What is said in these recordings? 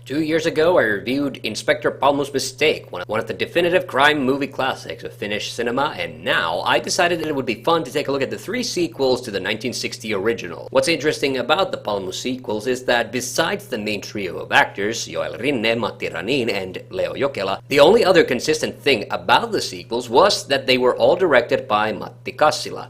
2 years ago, I reviewed Inspector Palmu's Mistake, one of the definitive crime movie classics of Finnish cinema, and now I decided that it would be fun to take a look at the 3 sequels to the 1960 original. What's interesting about the Palmu sequels is that besides the main trio of actors, Joel Rinne, Matti Ranin, and Leo Jokela, the only other consistent thing about the sequels was that they were all directed by Matti Kassila.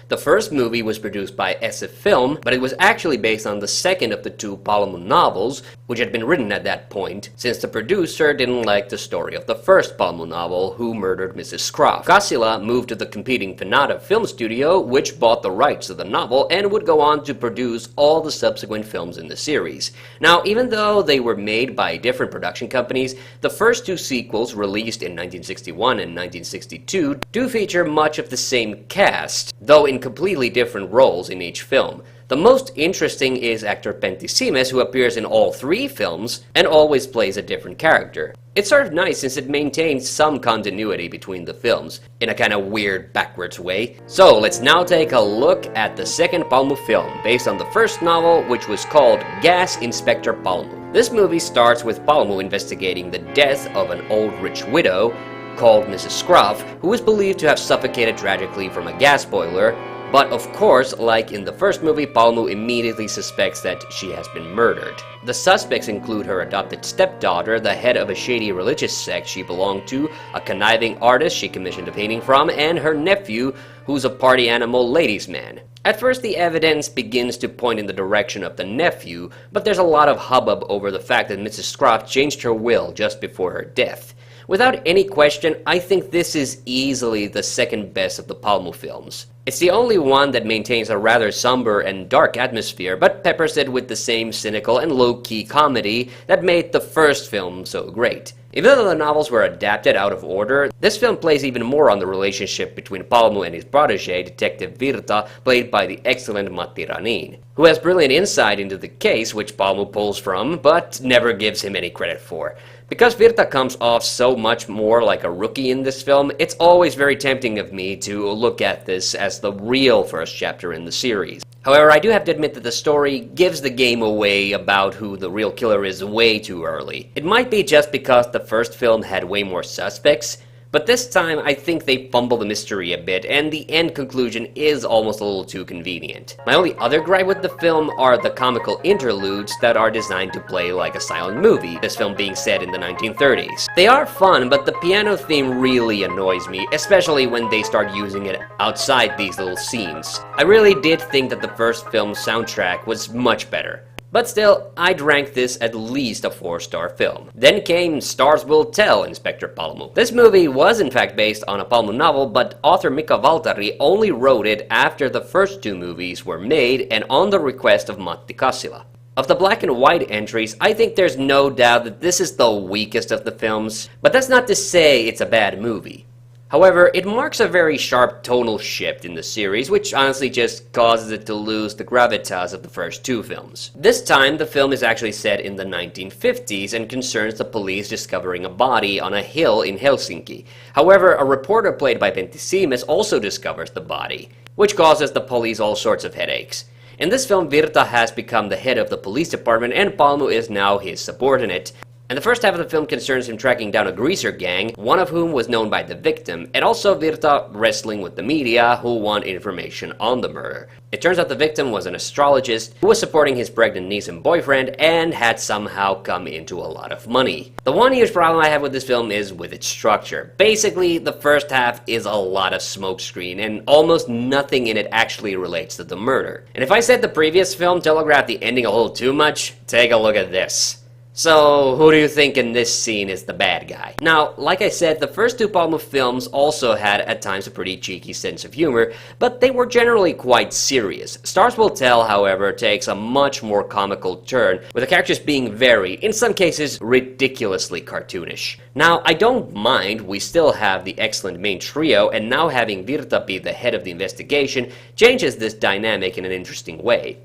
The first movie was produced by SF Film, but it was actually based on the second of the 2 Palmu novels, which had been written at that point, since the producer didn't like the story of the first Palmu novel, Who Murdered Mrs. Scruff. Kassila moved to the competing Finata film studio, which bought the rights to the novel and would go on to produce all the subsequent films in the series. Now, even though they were made by different production companies, the first 2 sequels, released in 1961 and 1962, do feature much of the same cast, though in completely different roles in each film. The most interesting is actor Pentti Siimes, who appears in all 3 films and always plays a different character. It's sort of nice since it maintains some continuity between the films, in a kind of weird backwards way. So let's now take a look at the second Palmu film, based on the first novel, which was called Gas Inspector Palmu. This movie starts with Palmu investigating the death of an old rich widow called Mrs. Scruff, who is believed to have suffocated tragically from a gas boiler. But of course, like in the first movie, Palmu immediately suspects that she has been murdered. The suspects include her adopted stepdaughter, the head of a shady religious sect she belonged to, a conniving artist she commissioned a painting from, and her nephew, who's a party animal ladies' man. At first, the evidence begins to point in the direction of the nephew, but there's a lot of hubbub over the fact that Mrs. Scruff changed her will just before her death. Without any question, I think this is easily the second best of the Palmu films. It's the only one that maintains a rather somber and dark atmosphere, but peppers it with the same cynical and low-key comedy that made the first film so great. Even though the novels were adapted out of order, this film plays even more on the relationship between Palmu and his protege, Detective Virta, played by the excellent Matti Ranin, who has brilliant insight into the case which Palmu pulls from, but never gives him any credit for. Because Virta comes off so much more like a rookie in this film, it's always very tempting of me to look at this as the real first chapter in the series. However, I do have to admit that the story gives the game away about who the real killer is way too early. It might be just because the first film had way more suspects, but this time I think they fumble the mystery a bit, and the end conclusion is almost a little too convenient. My only other gripe with the film are the comical interludes that are designed to play like a silent movie, this film being set in the 1930s. They are fun, but the piano theme really annoys me, especially when they start using it outside these little scenes. I really did think that the first film's soundtrack was much better. But still, I'd rank this at least a 4-star film. Then came Stars Will Tell, Inspector Palmu. This movie was in fact based on a Palmu novel, but author Mika Valtari only wrote it after the first 2 movies were made and on the request of Matti Kassila. Of the black and white entries, I think there's no doubt that this is the weakest of the films, but that's not to say it's a bad movie. However, it marks a very sharp tonal shift in the series, which honestly just causes it to lose the gravitas of the first 2 films. This time, the film is actually set in the 1950s and concerns the police discovering a body on a hill in Helsinki. However, a reporter played by Pentti Siimes also discovers the body, which causes the police all sorts of headaches. In this film, Virta has become the head of the police department and Palmu is now his subordinate. And the first half of the film concerns him tracking down a greaser gang, one of whom was known by the victim, and also Virta wrestling with the media who want information on the murder. It turns out the victim was an astrologist who was supporting his pregnant niece and boyfriend and had somehow come into a lot of money. The one huge problem I have with this film is with its structure. Basically, the first half is a lot of smokescreen and almost nothing in it actually relates to the murder. And if I said the previous film telegraphed the ending a little too much, take a look at this. So, who do you think in this scene is the bad guy? Now, like I said, the first 2 Palmu films also had at times a pretty cheeky sense of humor, but they were generally quite serious. Stars Will Tell, however, takes a much more comical turn, with the characters being very, in some cases, ridiculously cartoonish. Now, I don't mind, we still have the excellent main trio, and now having Virta be the head of the investigation changes this dynamic in an interesting way.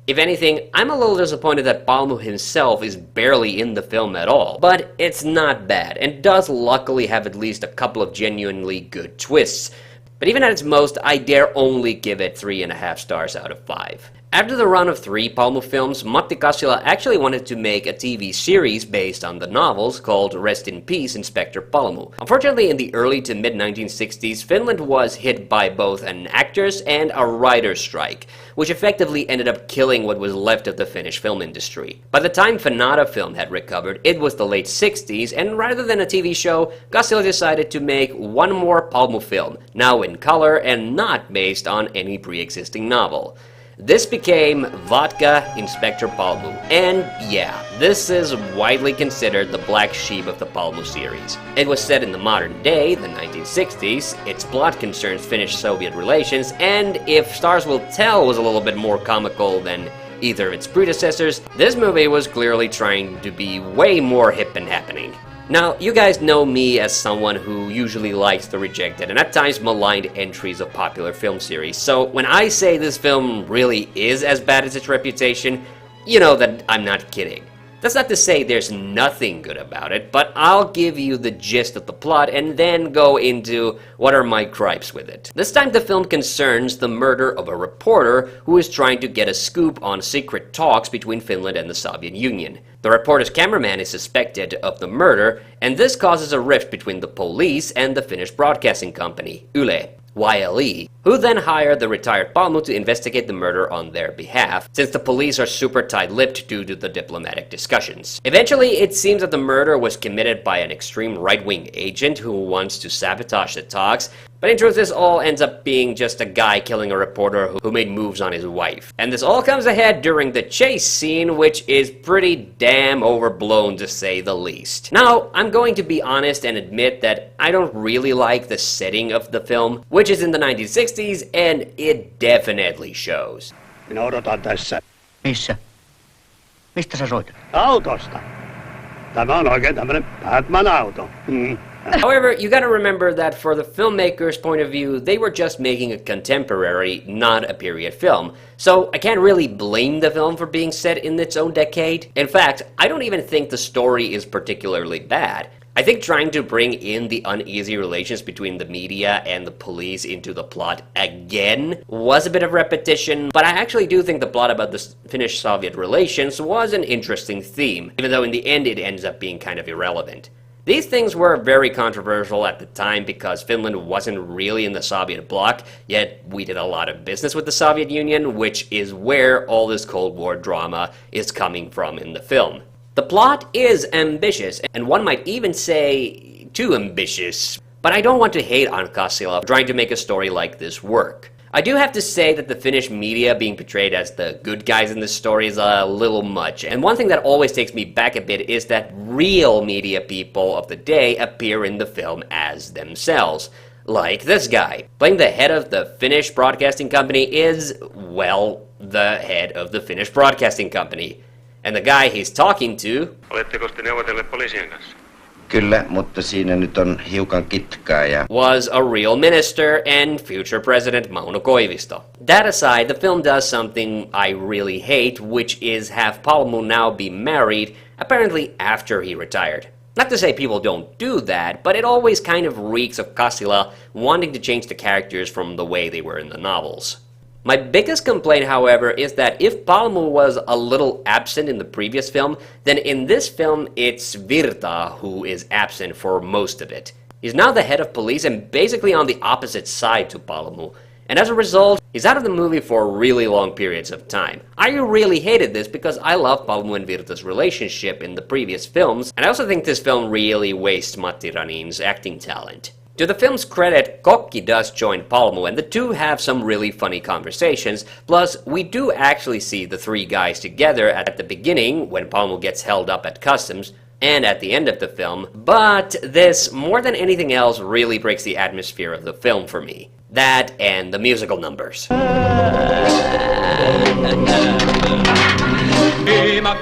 If anything, I'm a little disappointed that Palmu himself is barely in the film at all, but it's not bad, and does luckily have at least a couple of genuinely good twists. But even at its most, I dare only give it 3.5 stars out of 5. After the run of 3 Palmu films, Matti Kassila actually wanted to make a TV series based on the novels called Rest in Peace, Inspector Palmu. Unfortunately, in the early to mid-1960s, Finland was hit by both an actors' and a writer's strike, which effectively ended up killing what was left of the Finnish film industry. By the time Fanata film had recovered, it was the late 60s, and rather than a TV show, Kassila decided to make one more Palmu film, now in color and not based on any pre-existing novel. This became Vodka, Inspector Palmu, and yeah, this is widely considered the black sheep of the Palmu series. It was set in the modern day, the 1960s, its plot concerns Finnish-Soviet relations, and if Stars Will Tell was a little bit more comical than either of its predecessors, this movie was clearly trying to be way more hip and happening. Now, you guys know me as someone who usually likes the rejected and at times maligned entries of popular film series, so when I say this film really is as bad as its reputation, you know that I'm not kidding. That's not to say there's nothing good about it, but I'll give you the gist of the plot and then go into what are my gripes with it. This time the film concerns the murder of a reporter who is trying to get a scoop on secret talks between Finland and the Soviet Union. The reporter's cameraman is suspected of the murder, and this causes a rift between the police and the Finnish broadcasting company, YLE, who then hired the retired Palmu to investigate the murder on their behalf, since the police are super tight-lipped due to the diplomatic discussions. Eventually, it seems that the murder was committed by an extreme right-wing agent who wants to sabotage the talks, but in truth this all ends up being just a guy killing a reporter who made moves on his wife. And this all comes ahead during the chase scene, which is pretty damn overblown to say the least. Now, I'm going to be honest and admit that I don't really like the setting of the film, which is in the 1960s, and it definitely shows. Minä odotan tässä. Missä? Mistä sä soitat? Autosta. Tämä on oikein tämmönen Batman-auto. However, you gotta remember that for the filmmaker's point of view, they were just making a contemporary, not a period film. So I can't really blame the film for being set in its own decade. In fact, I don't even think the story is particularly bad. I think trying to bring in the uneasy relations between the media and the police into the plot again was a bit of repetition, but I actually do think the plot about the Finnish-Soviet relations was an interesting theme, even though in the end it ends up being kind of irrelevant. These things were very controversial at the time because Finland wasn't really in the Soviet bloc, yet we did a lot of business with the Soviet Union, which is where all this Cold War drama is coming from in the film. The plot is ambitious, and one might even say too ambitious, but I don't want to hate on Kassila for trying to make a story like this work. I do have to say that the Finnish media being portrayed as the good guys in this story is a little much, and one thing that always takes me back a bit is that real media people of the day appear in the film as themselves. Like this guy. Playing the head of the Finnish broadcasting company is, well, the head of the Finnish broadcasting company. And the guy he's talking to... Oletteko te neuvotelleet poliisien kanssa? Kyllä, mutta siinä nyt on hiukan kitkaa ja... was a real minister and future president Mauno Koivisto. That aside, the film does something I really hate, which is have Palmu now be married, apparently after he retired. Not to say people don't do that, but it always kind of reeks of Kassila wanting to change the characters from the way they were in the novels. My biggest complaint, however, is that if Palmu was a little absent in the previous film, then in this film it's Virta who is absent for most of it. He's now the head of police and basically on the opposite side to Palmu, and as a result, he's out of the movie for really long periods of time. I really hated this because I love Palmu and Virta's relationship in the previous films, and I also think this film really wastes Matti Ranin's acting talent. To the film's credit, Kokki does join Palmu, and the two have some really funny conversations, plus we do actually see the 3 guys together at the beginning, when Palmu gets held up at customs, and at the end of the film, but this, more than anything else, really breaks the atmosphere of the film for me. That and the musical numbers.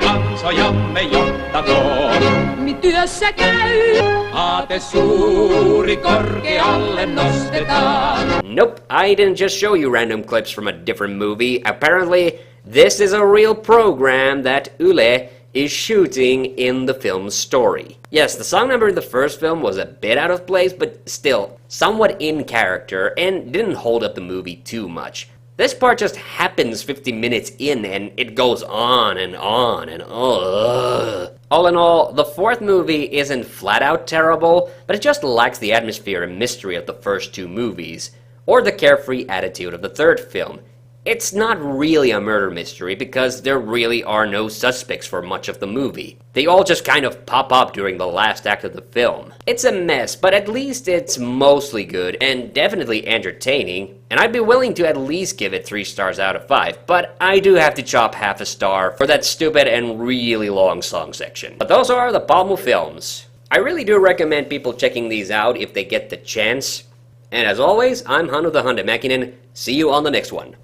Kansojamme johtakoon. Mi työssä käy, aate suuri korkealle nostetaan. Nope, I didn't just show you random clips from a different movie. Apparently, this is a real program that Yle is shooting in the film's story. Yes, the song number in the first film was a bit out of place, but still, somewhat in character, and didn't hold up the movie too much. This part just happens 50 minutes in, and it goes on and on and on. All in all, the fourth movie isn't flat out terrible, but it just lacks the atmosphere and mystery of the first two movies, or the carefree attitude of the third film. It's not really a murder mystery because there really are no suspects for much of the movie. They all just kind of pop up during the last act of the film. It's a mess, but at least it's mostly good and definitely entertaining, and I'd be willing to at least give it 3 stars out of 5, but I do have to chop half a star for that stupid and really long song section. But those are the Palmu films. I really do recommend people checking these out if they get the chance. And as always, I'm Hannu the Hande Mäkinen. See you on the next one.